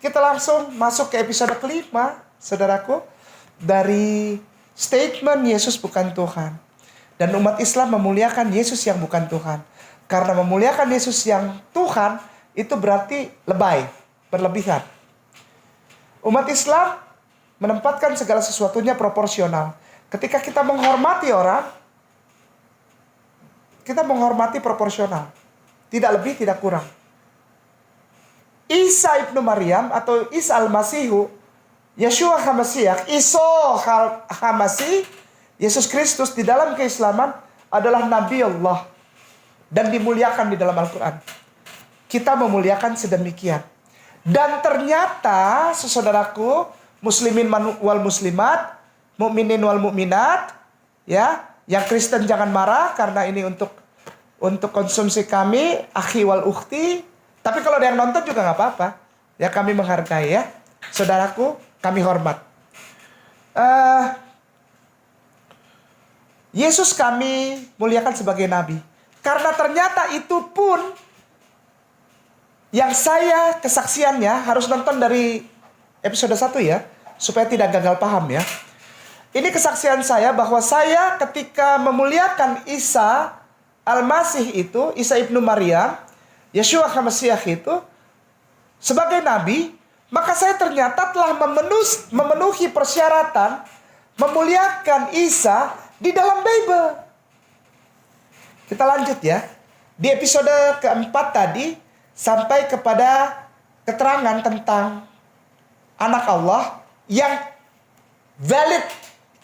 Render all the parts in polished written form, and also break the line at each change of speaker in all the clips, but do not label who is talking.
kita langsung masuk ke episode kelima, saudaraku. Dari statement Yesus bukan Tuhan. Dan umat Islam memuliakan Yesus yang bukan Tuhan. Karena memuliakan Yesus yang Tuhan, itu berarti lebay, berlebihan. Umat Islam menempatkan segala sesuatunya proporsional. Ketika kita menghormati orang, kita menghormati proporsional. Tidak lebih, tidak kurang. Isa ibnu Maryam atau Isa al-Masihu, Yeshua HaMashiach, HaMasih, Yesus Kristus di dalam keislaman adalah Nabi Allah dan dimuliakan di dalam Al-Quran. Kita memuliakan sedemikian. Dan ternyata, saudaraku, muslimin wal muslimat, mukminin wal mukminat, ya, yang Kristen jangan marah karena ini untuk konsumsi kami, akhi wal ukhti. Tapi kalau ada yang nonton juga nggak apa-apa. Ya, kami menghargai ya. Saudaraku, kami hormat. Yesus kami muliakan sebagai Nabi. Karena ternyata itu pun yang saya kesaksiannya harus nonton dari episode 1 ya. Supaya tidak gagal paham ya. Ini kesaksian saya bahwa saya ketika memuliakan Isa Al-Masih itu, Isa ibnu Maryam, Yeshua HaMashiach itu, sebagai Nabi, maka saya ternyata telah memenuhi persyaratan memuliakan Isa di dalam Bible. Kita lanjut ya. Di episode keempat tadi, sampai kepada keterangan tentang anak Allah yang valid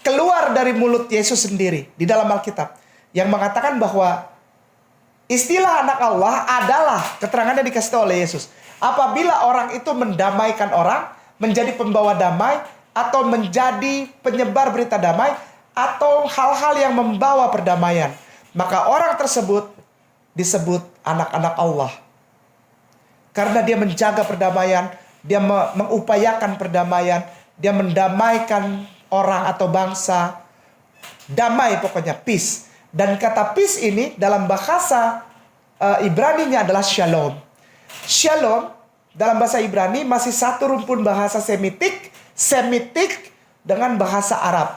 keluar dari mulut Yesus sendiri di dalam Alkitab. Yang mengatakan bahwa istilah anak Allah adalah, keterangannya dikasih tahu oleh Yesus. Apabila orang itu mendamaikan orang, menjadi pembawa damai, atau menjadi penyebar berita damai, atau hal-hal yang membawa perdamaian, maka orang tersebut disebut anak-anak Allah. Karena dia menjaga perdamaian, dia mengupayakan perdamaian, dia mendamaikan orang atau bangsa. Damai pokoknya, peace. Dan kata peace ini dalam bahasa Ibrani-nya adalah shalom. Shalom dalam bahasa Ibrani masih satu rumpun bahasa Semitik dengan bahasa Arab.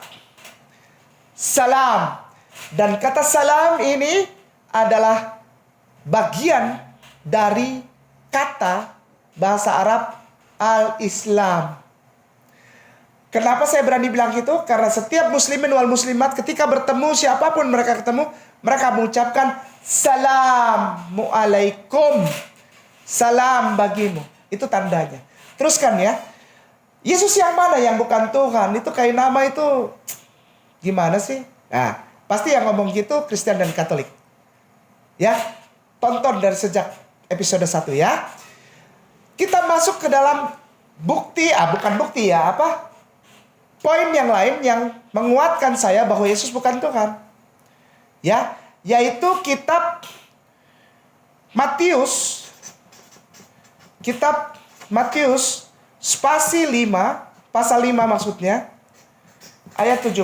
Salam. Dan kata salam ini adalah bagian dari kata bahasa Arab al-Islam. Kenapa saya berani bilang gitu? Karena setiap muslimin wal muslimat ketika bertemu, siapapun mereka ketemu, mereka mengucapkan salamu alaikum. Salam bagimu. Itu tandanya. Teruskan ya. Yesus yang mana yang bukan Tuhan? Itu kayak nama itu gimana sih? Nah, pasti yang ngomong gitu Kristen dan Katolik. Ya, tonton dari sejak episode 1 ya. Kita masuk ke dalam bukti, bukan bukti ya, poin yang lain yang menguatkan saya bahwa Yesus bukan Tuhan. Ya, yaitu kitab Matius. Kitab Matius spasi 5, pasal 5 maksudnya, ayat 17.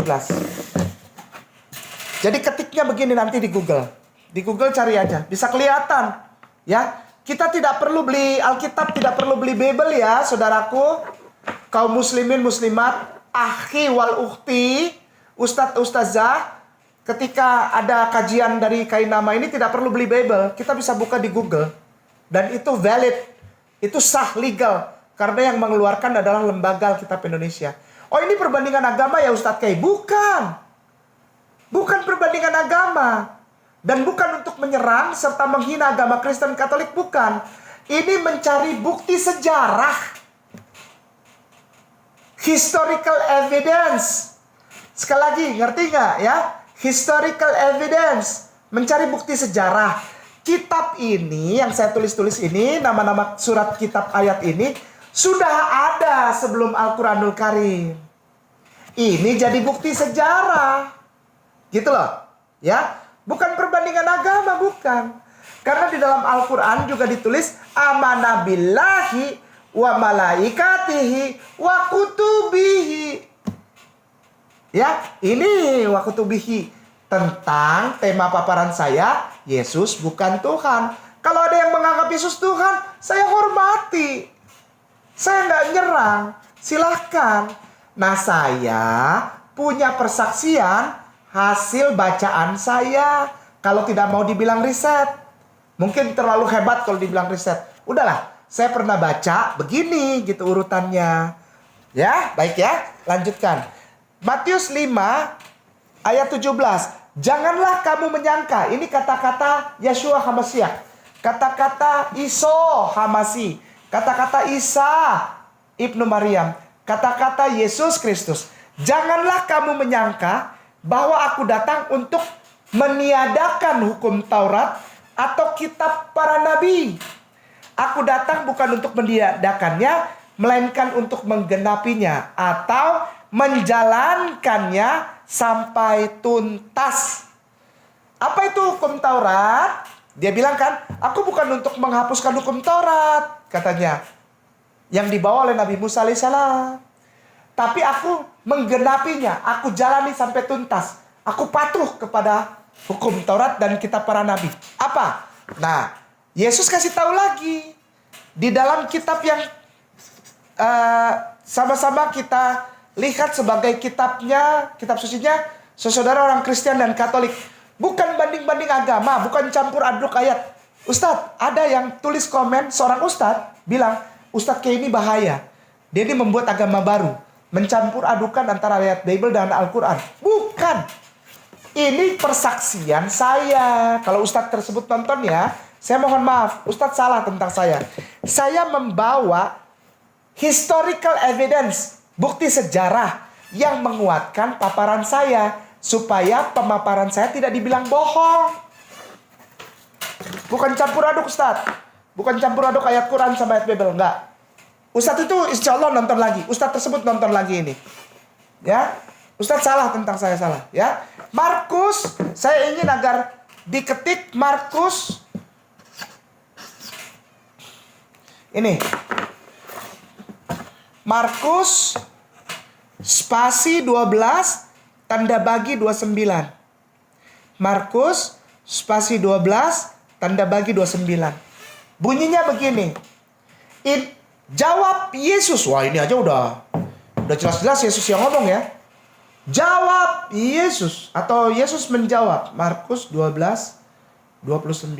Jadi ketiknya begini nanti di Google. Di Google cari aja, bisa kelihatan. Ya, kita tidak perlu beli Alkitab, tidak perlu beli Bible ya, saudaraku. Kaum muslimin muslimat, akhi wal ukhti, ustadz ustazah, ketika ada kajian dari Kainama ini tidak perlu beli Bible, kita bisa buka di Google. Dan itu valid, itu sah, legal. Karena yang mengeluarkan adalah Lembaga Alkitab Indonesia. Oh, ini perbandingan agama ya Ustadz Kay? Bukan. Bukan perbandingan agama. Dan bukan untuk menyerang serta menghina agama Kristen Katolik, bukan. Ini mencari bukti sejarah. Historical evidence. Sekali lagi, ngerti nggak ya? Historical evidence. Mencari bukti sejarah. Kitab ini, yang saya tulis-tulis ini, nama-nama surat kitab ayat ini, sudah ada sebelum Al-Quranul Karim. Ini jadi bukti sejarah. Gitu loh. Ya, bukan perbandingan agama, bukan. Karena di dalam Al-Quran juga ditulis amana billahi wa malaikatihi wa kutubihi. Ya, ini wa kutubihi. Tentang tema paparan saya, Yesus bukan Tuhan. Kalau ada yang menganggap Yesus Tuhan, saya hormati. Saya nggak nyerang, silahkan. Nah, saya punya persaksian hasil bacaan saya. Kalau tidak mau dibilang riset, mungkin terlalu hebat kalau dibilang riset. Udahlah, saya pernah baca begini gitu urutannya. Ya, baik ya, lanjutkan. Matius 5 ayat 17. Janganlah kamu menyangka, ini kata-kata Yeshua HaMashiach. Kata-kata Iso Hamasi, kata-kata Isa Ibnu Maryam, kata-kata Yesus Kristus. Janganlah kamu menyangka bahwa aku datang untuk meniadakan hukum Taurat atau kitab para nabi. Aku datang bukan untuk meniadakannya, melainkan untuk menggenapinya atau menjalankannya sampai tuntas. Apa itu hukum Taurat? Dia bilang kan, aku bukan untuk menghapuskan hukum Taurat, katanya, yang dibawa oleh Nabi Musa alaihissalam. Tapi aku menggenapinya, aku jalani sampai tuntas. Aku patuh kepada hukum Taurat dan kitab para nabi. Apa? Nah, Yesus kasih tahu lagi di dalam kitab yang sama-sama kita lihat sebagai kitabnya, kitab sucinya saudara orang Kristen dan Katolik. Bukan banding-banding agama, bukan campur aduk ayat. Ustadz, ada yang tulis komen, seorang ustadz bilang, Ustadz kayak ini bahaya. Dia ini membuat agama baru, mencampur adukan antara ayat Bible dan Al-Quran. Bukan. Ini persaksian saya. Kalau ustadz tersebut nonton ya, saya mohon maaf, ustadz salah tentang saya. Saya membawa historical evidence, bukti sejarah yang menguatkan paparan saya. Supaya pemaparan saya tidak dibilang bohong. Bukan campur aduk Ustadz. Bukan campur aduk ayat Quran sama ayat Bible. Enggak. Ustadz itu insya Allah nonton lagi. Ustadz tersebut nonton lagi ini. Ya. Ustadz salah tentang saya salah. Ya. Markus. Saya ingin agar diketik Markus. Ini. Markus. Spasi 12. Tanda bagi 29. Markus spasi 12 tanda bagi 29. Bunyinya begini. Jawab Yesus. Wah, ini aja udah jelas-jelas Yesus yang ngomong ya. Jawab Yesus atau Yesus menjawab. Markus 12 29.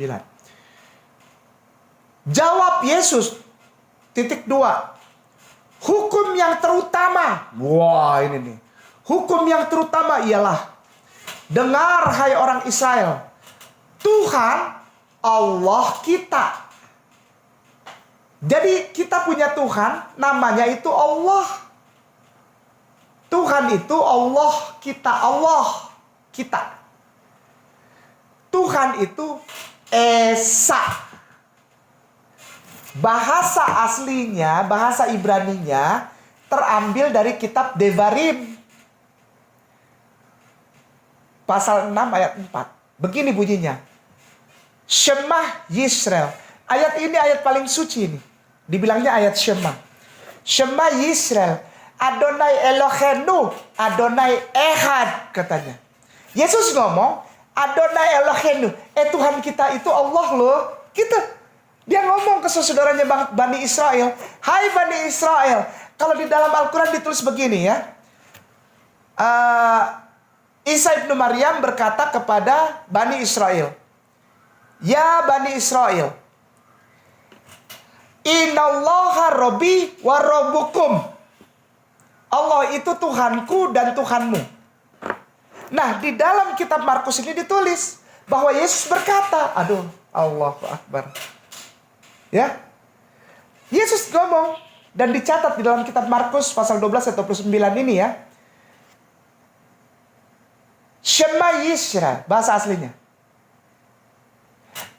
Jawab Yesus titik 2. Hukum yang terutama. Wah, ini nih. Hukum yang terutama ialah, dengar hai orang Israel, Tuhan Allah kita. Jadi kita punya Tuhan, namanya itu Allah. Tuhan itu Allah kita, Allah kita. Tuhan itu Esa. Bahasa aslinya, bahasa Ibraninya terambil dari kitab Devarim. Pasal 6 ayat 4. Begini bunyinya. Shema Yisrael. Ayat ini ayat paling suci ini. Dibilangnya ayat Shema. Shema Yisrael. Adonai Elohenu. Adonai Ehad katanya. Yesus ngomong. Adonai Elohenu. Tuhan kita itu Allah loh. Dia ngomong ke saudaranya Bani Israel. Hai Bani Israel. Kalau di dalam Al-Quran ditulis begini ya. Isa Ibnu Maryam berkata kepada Bani Israel, ya Bani Israel, Innallaha Rabbi wa Rabbukum. Allah itu Tuhanku dan Tuhanmu. Nah, di dalam kitab Markus ini ditulis bahwa Yesus berkata, aduh, Allahu Akbar. Ya. Yesus ngomong dan dicatat di dalam kitab Markus pasal 12 ayat 29 ini ya. Shema Yisrael, bahasa aslinya.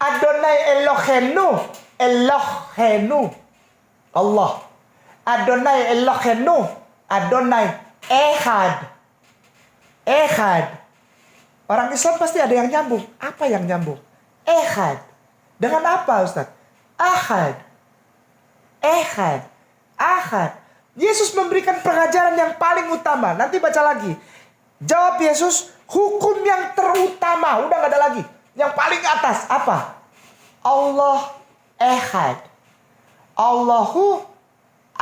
Adonai Elohenu, Elohenu, Allah. Adonai Elohenu, Adonai Ehad, Ehad. Orang Islam pasti ada yang nyambung. Apa yang nyambung? Ehad. Dengan apa Ustaz? Ahad. Ehad. Ahad. Yesus memberikan pengajaran yang paling utama. Nanti baca lagi. Jawab Yesus, hukum yang terutama. Udah gak ada lagi. Yang paling atas apa? Allah Ehad. Allahu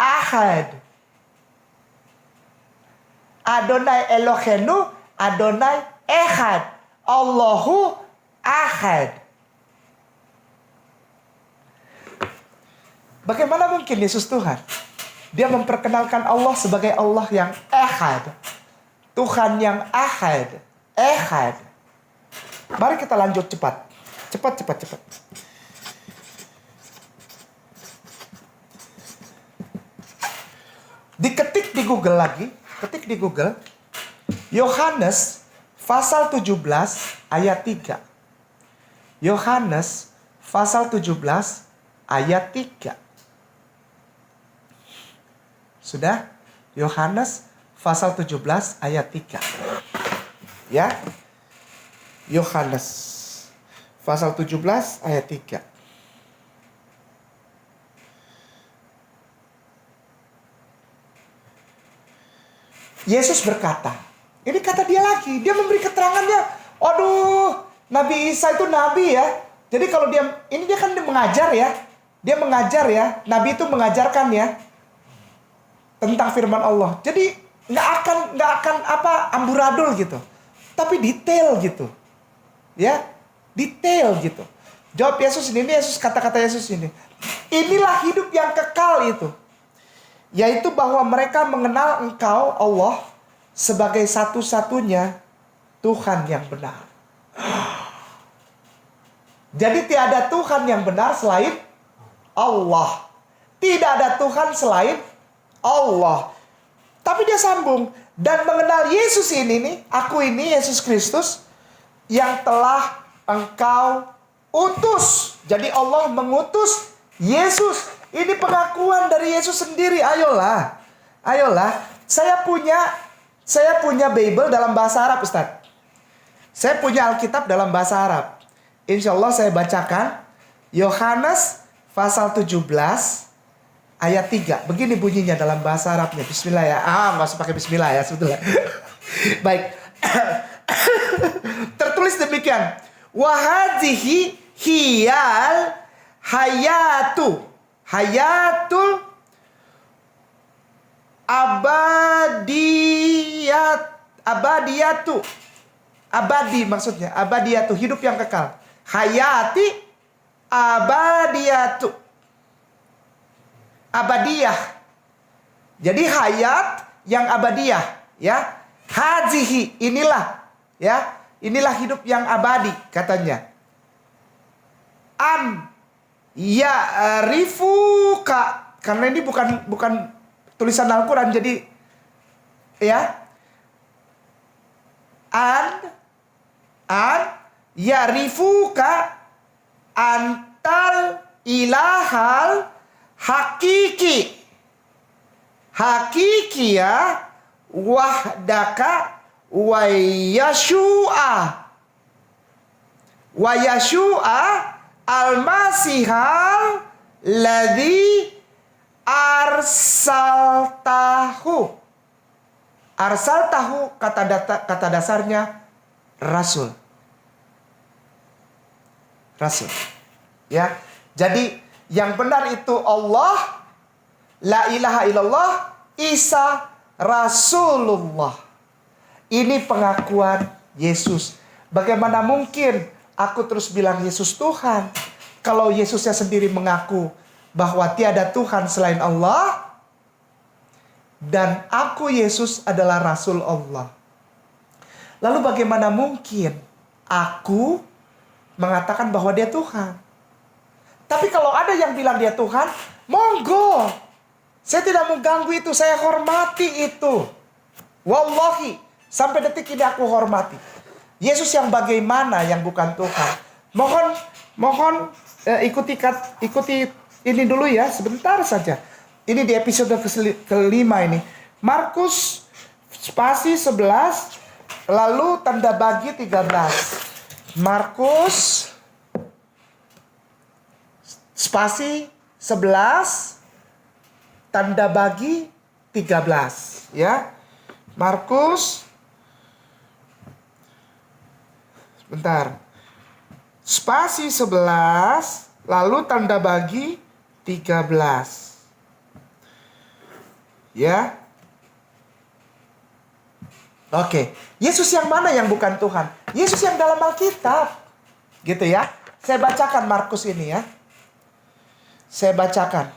Ahad. Adonai Elohenu, Adonai Ehad. Allahu Ahad. Bagaimana mungkin Yesus Tuhan? Dia memperkenalkan Allah sebagai Allah yang Ehad. Tuhan yang Ahad. Ehad. Mari kita lanjut cepat. Cepat. Diketik di Google lagi. Ketik di Google. Yohanes pasal 17 ayat 3. Yohanes pasal 17 ayat 3. Sudah? Yohanes pasal 17 ayat 3. Ya. Yohanes pasal 17 ayat 3. Yesus berkata, ini kata dia lagi, dia memberi keterangannya. Aduh, Nabi Isa itu nabi ya. Jadi kalau dia kan mengajar ya. Dia mengajar ya. Nabi itu mengajarkan ya tentang firman Allah. Jadi nggak akan amburadul gitu. Tapi detail gitu. Ya, detail gitu. Jawab Yesus ini Yesus, kata-kata Yesus ini. Inilah hidup yang kekal itu. Yaitu bahwa mereka mengenal Engkau Allah sebagai satu-satunya Tuhan yang benar. Jadi tiada Tuhan yang benar selain Allah. Tidak ada Tuhan selain Allah. Tapi dia sambung. Dan mengenal Yesus ini nih, aku ini Yesus Kristus yang telah Engkau utus. Jadi Allah mengutus Yesus. Ini pengakuan dari Yesus sendiri. Ayolah. Saya punya Bible dalam bahasa Arab, Ustaz. Saya punya Alkitab dalam bahasa Arab. Insya Allah saya bacakan. Yohanes pasal 17 ayat 3. Begini bunyinya dalam bahasa Arabnya. Bismillah ya. Nggak usah pakai bismillah ya sebetulnya. Baik. Tertulis demikian. Wahadhihi hiyal hayatul abadi maksudnya, abadiyatu, hidup yang kekal. Hayati abadiyatu, abadiyah. Jadi hayat yang abadiyah, ya. Hazihi, inilah, ya. Inilah hidup yang abadi katanya. Ya rifuka, karena ini bukan tulisan Al-Quran, jadi ya ya rifuka antal ilahal hakiki ya wahdaka wa yashu'a al-masihal ladzi arsaltahu. Arsaltahu kata dasarnya rasul. Ya. Jadi yang benar itu Allah, la ilaha illallah, Isa Rasulullah. Ini pengakuan Yesus. Bagaimana mungkin aku terus bilang Yesus Tuhan kalau Yesusnya sendiri mengaku bahwa tiada Tuhan selain Allah dan aku Yesus adalah Rasul Allah. Lalu bagaimana mungkin aku mengatakan bahwa dia Tuhan? Tapi kalau ada yang bilang dia Tuhan, monggo. Saya tidak mengganggu itu, saya hormati itu. Wallahi, sampai detik ini aku hormati. Yesus yang bagaimana yang bukan Tuhan? Mohon ikuti ini dulu ya, sebentar saja. Ini di episode kelima ini. Markus spasi 11 lalu tanda bagi 13. Markus spasi 11 tanda bagi 13 ya. Markus sebentar. Spasi 11 lalu tanda bagi 13. Ya. Oke. Yesus yang mana yang bukan Tuhan? Yesus yang dalam Alkitab. Gitu ya. Saya bacakan Markus ini ya. Saya bacakan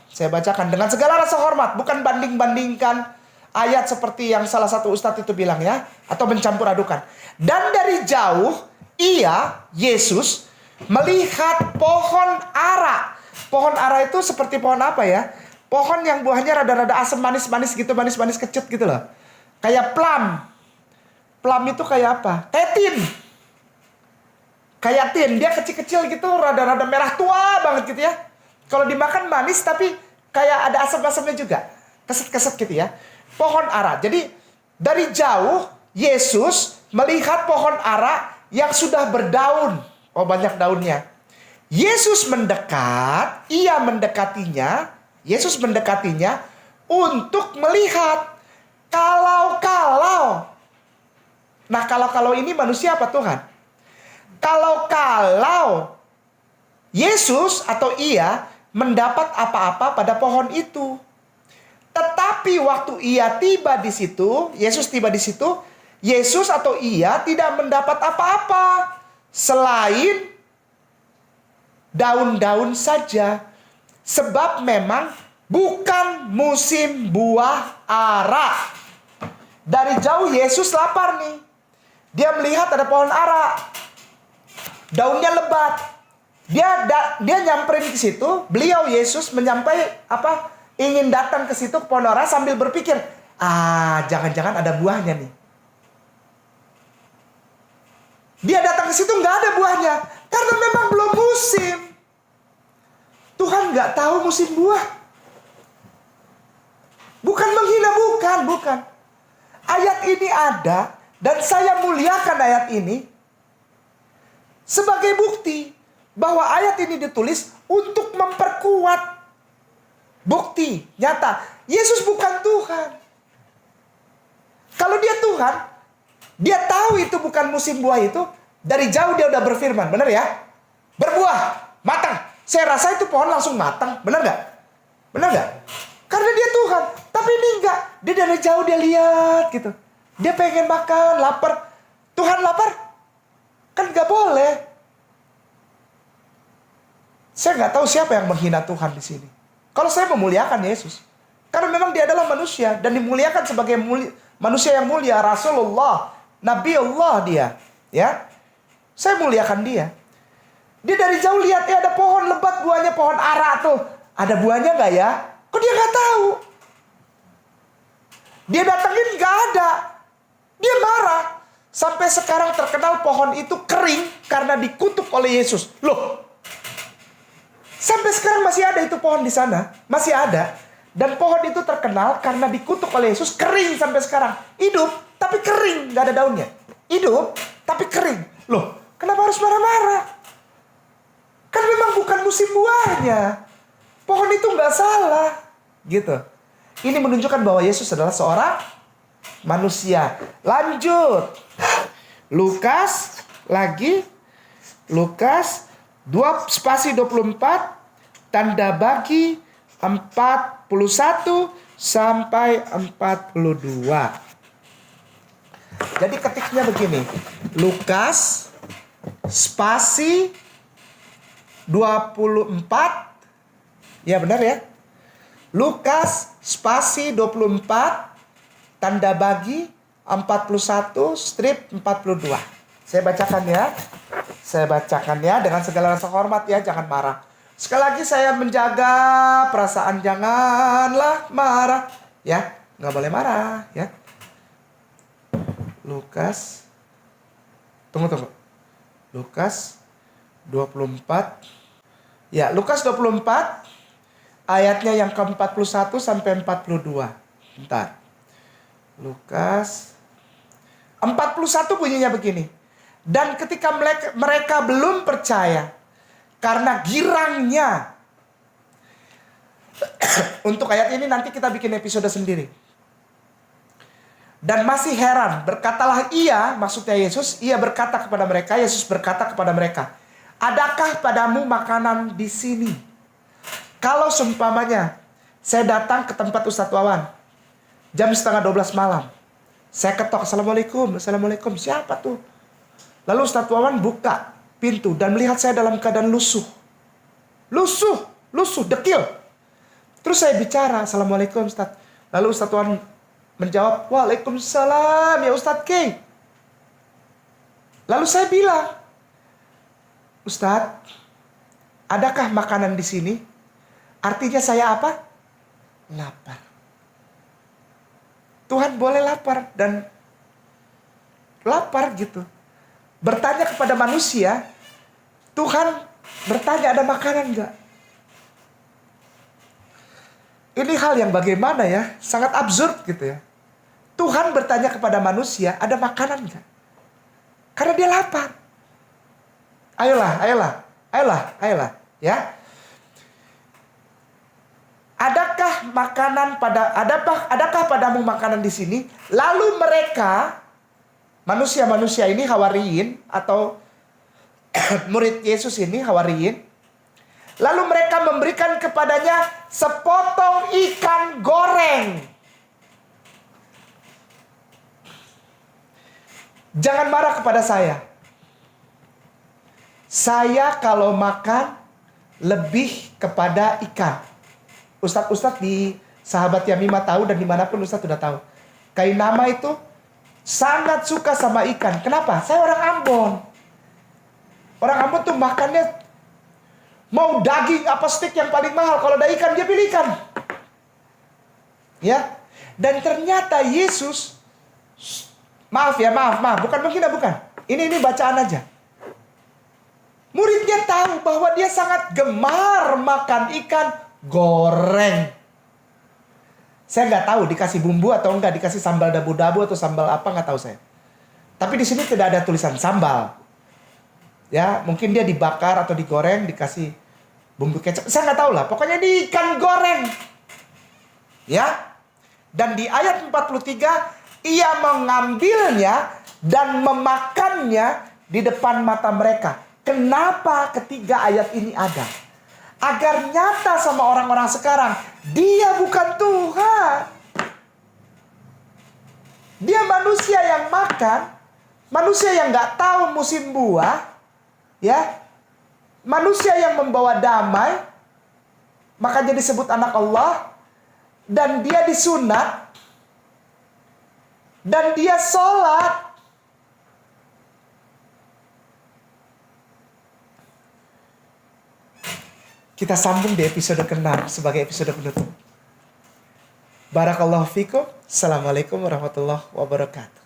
dengan segala rasa hormat, bukan banding-bandingkan ayat seperti yang salah satu ustadz itu bilang ya, atau mencampur adukan. Dan dari jauh ia, Yesus, melihat pohon ara. Pohon ara itu seperti pohon apa ya? Pohon yang buahnya rada-rada asam manis-manis gitu, manis-manis kecut gitu loh. Kayak plum. Plum itu kayak apa? Kayak tin, dia kecil-kecil gitu, rada-rada merah tua banget gitu ya. Kalau dimakan manis tapi kayak ada asam-asamnya juga. Keset-keset gitu ya. Pohon ara. Jadi dari jauh Yesus melihat pohon ara yang sudah berdaun. Oh, banyak daunnya. Yesus mendekat, Yesus mendekatinya untuk melihat. Kalau. Nah, kalau ini manusia apa Tuhan? Kalau Yesus atau ia mendapat apa-apa pada pohon itu. Tetapi waktu ia tiba di situ, Yesus tiba di situ, Yesus atau ia tidak mendapat apa-apa selain daun-daun saja. Sebab memang bukan musim buah ara. Dari jauh Yesus lapar nih. Dia melihat ada pohon ara. Daunnya lebat. Dia nyamperin ke situ, beliau Yesus ingin datang ke situ ke pohon ara sambil berpikir, jangan-jangan ada buahnya nih. Dia datang ke situ nggak ada buahnya, karena memang belum musim. Tuhan nggak tahu musim buah. Bukan menghina, bukan. Ayat ini ada dan saya muliakan ayat ini sebagai bukti bahwa ayat ini ditulis untuk memperkuat bukti nyata. Yesus bukan Tuhan. Kalau dia Tuhan, dia tahu itu bukan musim buah itu. Dari jauh dia udah berfirman, benar ya? Berbuah, matang. Saya rasa itu pohon langsung matang, benar gak? Karena dia Tuhan. Tapi ini enggak. Dia dari jauh dia lihat gitu. Dia pengen makan, lapar. Tuhan lapar? Kan gak boleh. Saya nggak tahu siapa yang menghina Tuhan di sini. Kalau saya memuliakan Yesus, karena memang dia adalah manusia dan dimuliakan sebagai manusia yang mulia, Rasulullah, Nabi Allah dia, ya. Saya muliakan dia. Dia dari jauh lihat ada pohon lebat buahnya, pohon ara tuh. Ada buahnya nggak ya? Kok dia nggak tahu? Dia datengin nggak ada. Dia marah. Sampai sekarang terkenal pohon itu kering karena dikutuk oleh Yesus. Loh. Sampai sekarang masih ada itu pohon di sana. Masih ada. Dan pohon itu terkenal karena dikutuk oleh Yesus. Kering sampai sekarang. Hidup, tapi kering. Gak ada daunnya. Hidup, tapi kering. Loh, kenapa harus marah-marah? Kan memang bukan musim buahnya. Pohon itu gak salah. Gitu. Ini menunjukkan bahwa Yesus adalah seorang manusia. Lanjut. Lukas 24 tanda bagi 41 sampai 42. Jadi ketiknya begini. Lukas spasi 24. Ya benar ya. Lukas spasi 24 tanda bagi 41 strip 42. Saya bacakan ya dengan segala rasa hormat ya, jangan marah. Sekali lagi saya menjaga perasaan, janganlah marah ya, nggak boleh marah ya. Lukas, tunggu. Lukas 24. Ya, Lukas 24 ayatnya yang ke-41 sampai 42. Bentar. Lukas 41 bunyinya begini. Dan ketika mereka belum percaya karena girangnya. Untuk ayat ini nanti kita bikin episode sendiri. Dan masih heran, berkatalah ia, maksudnya Yesus, ia berkata kepada mereka, Yesus berkata kepada mereka, adakah padamu makanan di sini? Kalau seumpamanya saya datang ke tempat Ustadz Wawan, Jam setengah 12 malam. Saya ketok, Assalamualaikum. Assalamualaikum. Siapa tuh? Lalu Ustadz Wawan buka pintu dan melihat saya dalam keadaan lusuh. Lusuh, dekil. Terus saya bicara, Assalamualaikum Ustadz. Lalu Ustadz Wawan menjawab, Waalaikumsalam ya Ustadz K. Lalu saya bilang, Ustadz, adakah makanan di sini? Artinya saya apa? Lapar. Tuhan boleh lapar dan lapar gitu. Bertanya kepada manusia, Tuhan bertanya ada makanan enggak? Ini hal yang bagaimana ya? Sangat absurd gitu ya. Tuhan bertanya kepada manusia, ada makanan enggak? Karena dia lapar. Ayolah, ya. Adakah padamu makanan di sini? Lalu mereka, manusia-manusia ini hawariyin atau murid Yesus ini hawariyin, lalu mereka memberikan kepadanya sepotong ikan goreng. Jangan marah kepada saya. Saya kalau makan lebih kepada ikan. Ustadz di Sahabat Yamima tahu dan dimanapun Ustadz sudah tahu. Kainama itu sangat suka sama ikan. Kenapa? Saya orang Ambon. Orang Ambon tuh makannya mau daging apa steak yang paling mahal. Kalau ada ikan dia pilih ikan. Ya. Dan ternyata Yesus, maaf, bukan menghina, bukan. Ini bacaan aja. Muridnya tahu bahwa dia sangat gemar makan ikan goreng. Saya nggak tahu dikasih bumbu atau enggak, dikasih sambal dabu-dabu atau sambal apa, nggak tahu saya. Tapi di sini tidak ada tulisan sambal. Ya, mungkin dia dibakar atau digoreng dikasih bumbu kecap. Saya nggak tahu lah. Pokoknya ini ikan goreng. Ya. Dan di ayat 43 ia mengambilnya dan memakannya di depan mata mereka. Kenapa ketiga ayat ini ada? Agar nyata sama orang-orang sekarang, dia bukan Tuhan. Dia manusia yang makan, manusia yang nggak tahu musim buah, ya, manusia yang membawa damai, makanya disebut anak Allah, dan dia disunat, dan dia sholat. Kita sambung di episode ke-6 sebagai episode penutup. Barakallahu fikum. Assalamualaikum warahmatullahi wabarakatuh.